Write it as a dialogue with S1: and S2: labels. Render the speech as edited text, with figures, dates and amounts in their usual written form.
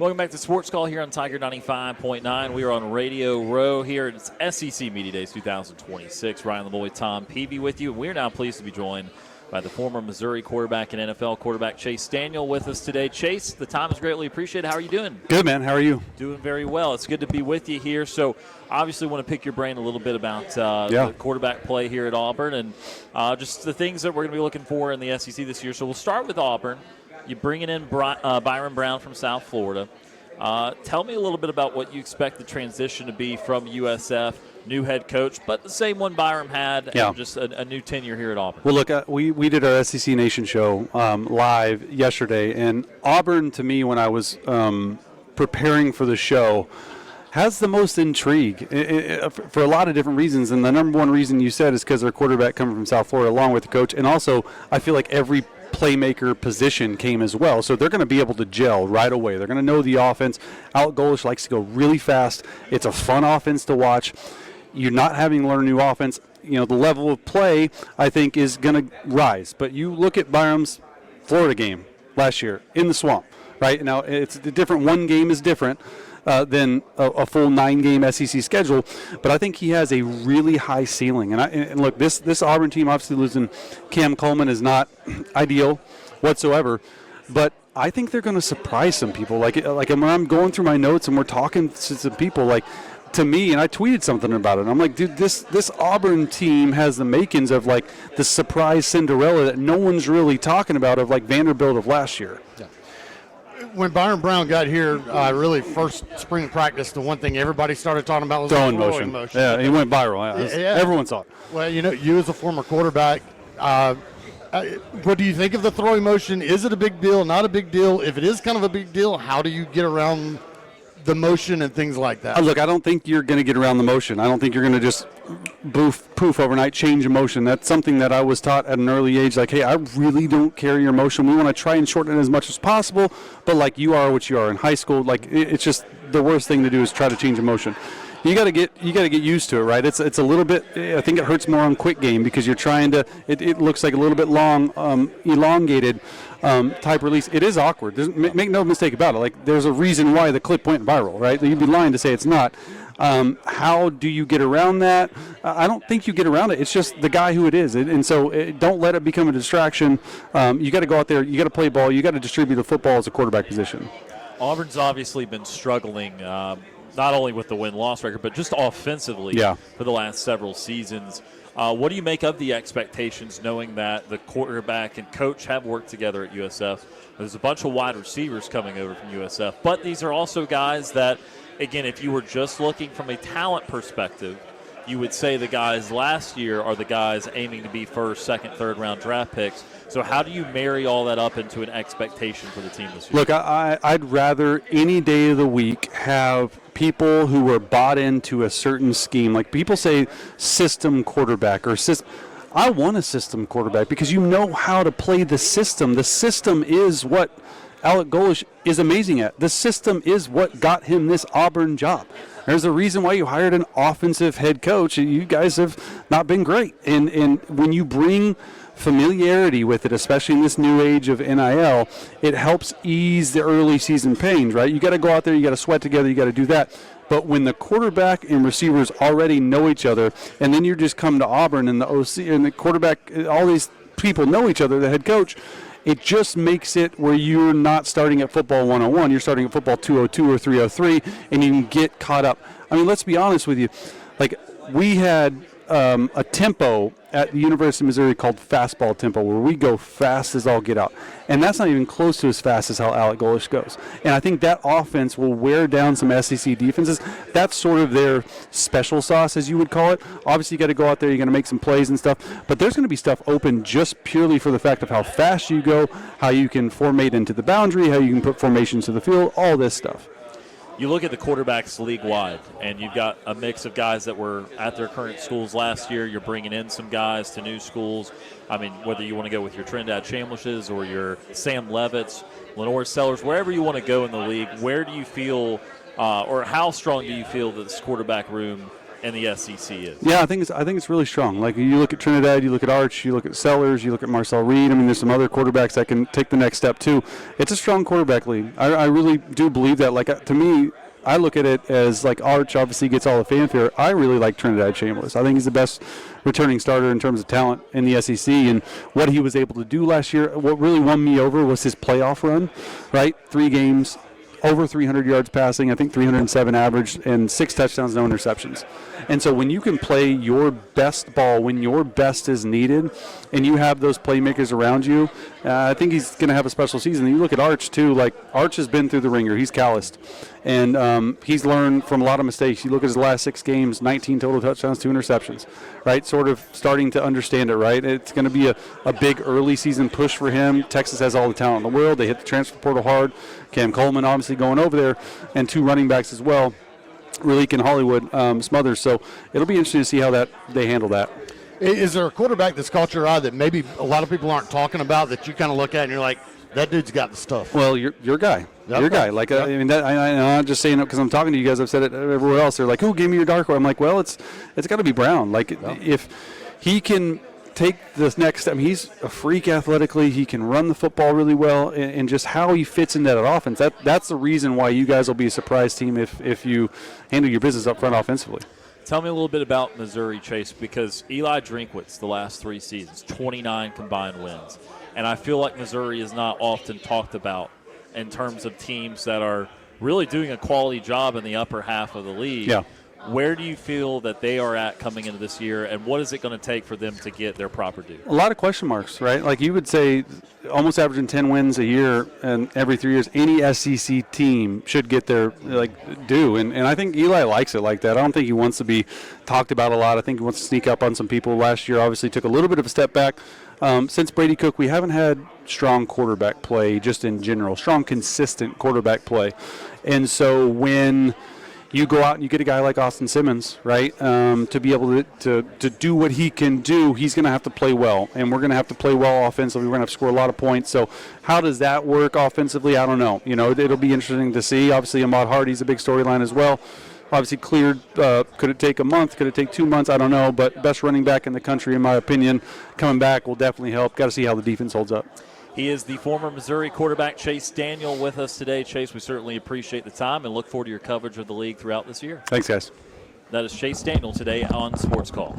S1: Welcome back to Sports Call here on Tiger 95.9. We are on Radio Row here. It's SEC Media Days 2026. Ryan Lavoie, Tom Peavy with you. We are now pleased to be joined by the former Missouri quarterback and NFL quarterback Chase Daniel with us today. Chase, the time is greatly appreciated. How are you doing?
S2: Good, man. How are you?
S1: Doing very well. It's good to be with you here. So obviously want to pick your brain a little bit about the quarterback play here at Auburn and just the things that we're going to be looking for in the SEC this year. So we'll start with Auburn. You're bringing in Byrum Brown from South Florida. Tell me a little bit about what you expect the transition to be from USF, new head coach, but the same one Byrum had, and just a new tenure here at Auburn.
S2: Well, look, we did our SEC Nation show live yesterday, and Auburn, to me, when I was preparing for the show, has the most intrigue for a lot of different reasons. And the number one reason you said is because their quarterback coming from South Florida along with the coach. And also, I feel like every playmaker position came as well. So they're going to be able to gel right away. They're going to know the offense. Alex Golesh likes to go really fast. It's a fun offense to watch. You're not having to learn a new offense. You know, the level of play, I think, is going to rise. But you look at Byrum's Florida game last year in the swamp, right? Now, it's different. One game is different than a full 9-game SEC schedule, but I think he has a really high ceiling. And look, this Auburn team, obviously losing Cam Coleman, is not ideal whatsoever, but I think they're going to surprise some people. Like when I'm going through my notes and we're talking to some people, like, to me, and I tweeted something about it. I'm like, dude, this Auburn team has the makings of like the surprise Cinderella that no one's really talking about, of like Vanderbilt of last year.
S3: Yeah. When Byrum Brown got here, really first spring practice, the one thing everybody started talking about was
S2: throwing motion. Yeah, he went viral. Yeah. Everyone saw it.
S3: Well, you as a former quarterback, what do you think of the throwing motion? Is it a big deal? Not a big deal? If it is kind of a big deal, how do you get around the motion and things like that?
S2: Look, I don't think you're going to get around the motion. I don't think you're going to just poof overnight, change a motion. That's something that I was taught at an early age. Like, hey, I really don't care your motion. We want to try and shorten it as much as possible. But like, you are what you are in high school. Like, it's just the worst thing to do is try to change a motion. You got to get used to it, right? It's a little bit. I think it hurts more on quick game because you're trying to. It looks like a little bit long, elongated type release. It is awkward. Make no mistake about it. Like, there's a reason why the clip went viral, right? You'd be lying to say it's not. How do you get around that? I don't think you get around it. It's just the guy who it is, and so don't let it become a distraction. You got to go out there. You got to play ball. You got to distribute the football as a quarterback position.
S1: Auburn's obviously been struggling. Not only with the win-loss record, but just offensively for the last several seasons. What do you make of the expectations, knowing that the quarterback and coach have worked together at USF? There's a bunch of wide receivers coming over from USF, but these are also guys that, again, if you were just looking from a talent perspective, you would say the guys last year are the guys aiming to be first, second, third-round draft picks. So how do you marry all that up into an expectation for the team this year?
S2: Look, I'd rather any day of the week have people who were bought into a certain scheme. Like, people say system quarterback or system. I want a system quarterback because you know how to play the system. The system is what Alex Golesh is amazing at. The system is what got him this Auburn job. There's a reason why you hired an offensive head coach. You guys have not been great. And when you bring familiarity with it, especially in this new age of NIL, it helps ease the early season pains, right? You got to go out there, you got to sweat together, you got to do that. But when the quarterback and receivers already know each other, and then you just come to Auburn and the OC and the quarterback, all these people know each other, the head coach, it just makes it where you're not starting at football 101, you're starting at football 202 or 303, and you can get caught up. I mean, let's be honest with you. Like, we had a tempo at the University of Missouri called fastball tempo, where we go fast as all get out. And that's not even close to as fast as how Alex Golesh goes. And I think that offense will wear down some SEC defenses. That's sort of their special sauce, as you would call it. Obviously, you got to go out there, you're going to make some plays and stuff. But there's going to be stuff open just purely for the fact of how fast you go, how you can formate into the boundary, how you can put formations to the field, all this stuff.
S1: You look at the quarterbacks league-wide, and you've got a mix of guys that were at their current schools last year. You're bringing in some guys to new schools. I mean, whether you want to go with your Trinidad Chamblisses or your Sam Levitts, LaNorris Sellers, wherever you want to go in the league, where do you feel or how strong do you feel that this quarterback room in the SEC is.
S2: Yeah, I think it's really strong. Like, you look at Trinidad, you look at Arch, you look at Sellers, you look at Marcel Reed. I mean, there's some other quarterbacks that can take the next step too. It's a strong quarterback league. I really do believe that. Like, to me, I look at it as, like, Arch obviously gets all the fanfare. I really like Trinidad Chambliss. I think he's the best returning starter in terms of talent in the SEC, and what he was able to do last year. What really won me over was his playoff run, right? 3 games, over 300 yards passing, I think 307 average, and 6 touchdowns, no interceptions. And so when you can play your best ball when your best is needed, and you have those playmakers around you, I think he's going to have a special season. And you look at Arch too. Like, Arch has been through the ringer. He's calloused, and he's learned from a lot of mistakes. You look at his last 6 games, 19 total touchdowns, 2 interceptions, right? Sort of starting to understand it, right? It's going to be a big early season push for him. Texas has all the talent in the world. They hit the transfer portal hard. Cam Coleman obviously going over there, and 2 running backs as well, Raleek and Hollywood Smothers. So it'll be interesting to see how they handle that.
S3: Is there a quarterback that's caught your eye that maybe a lot of people aren't talking about that you kind of look at and you're like, that dude's got the stuff?
S2: Well, your guy.
S3: Yep.
S2: Your guy. Like,
S3: Yep.
S2: I mean, I'm not just saying it because I'm talking to you guys. I've said it everywhere else. They're like, "Who gave me your dark horse?" I'm like, well, it's got to be Brown. Like, if he can take this next step, he's a freak athletically. He can run the football really well, and just how he fits into that offense. That's the reason why you guys will be a surprise team if you handle your business up front offensively.
S1: Tell me a little bit about Missouri, Chase, because Eli Drinkwitz, the last 3 seasons, 29 combined wins. And I feel like Missouri is not often talked about in terms of teams that are really doing a quality job in the upper half of the league.
S2: Yeah.
S1: Where do you feel that they are at coming into this year, and what is it going to take for them to get their proper due?
S2: A lot of question marks, right? Like, you would say almost averaging 10 wins a year, and every 3 years, any SEC team should get their due. And I think Eli likes it like that. I don't think he wants to be talked about a lot. I think he wants to sneak up on some people. Last year obviously took a little bit of a step back. Since Brady Cook, we haven't had strong quarterback play just in general, strong, consistent quarterback play. And so when you go out and you get a guy like Austin Simmons, right, to be able to do what he can do, he's going to have to play well. And we're going to have to play well offensively. We're going to have to score a lot of points. So how does that work offensively? I don't know. It'll be interesting to see. Obviously, Ahmad Hardy's a big storyline as well. Obviously cleared. Could it take a month? Could it take 2 months? I don't know. But best running back in the country, in my opinion, coming back will definitely help. Got to see how the defense holds up.
S1: He is the former Missouri quarterback, Chase Daniel, with us today. Chase, we certainly appreciate the time and look forward to your coverage of the league throughout this year.
S2: Thanks, guys.
S1: That is Chase Daniel today on Sports Call.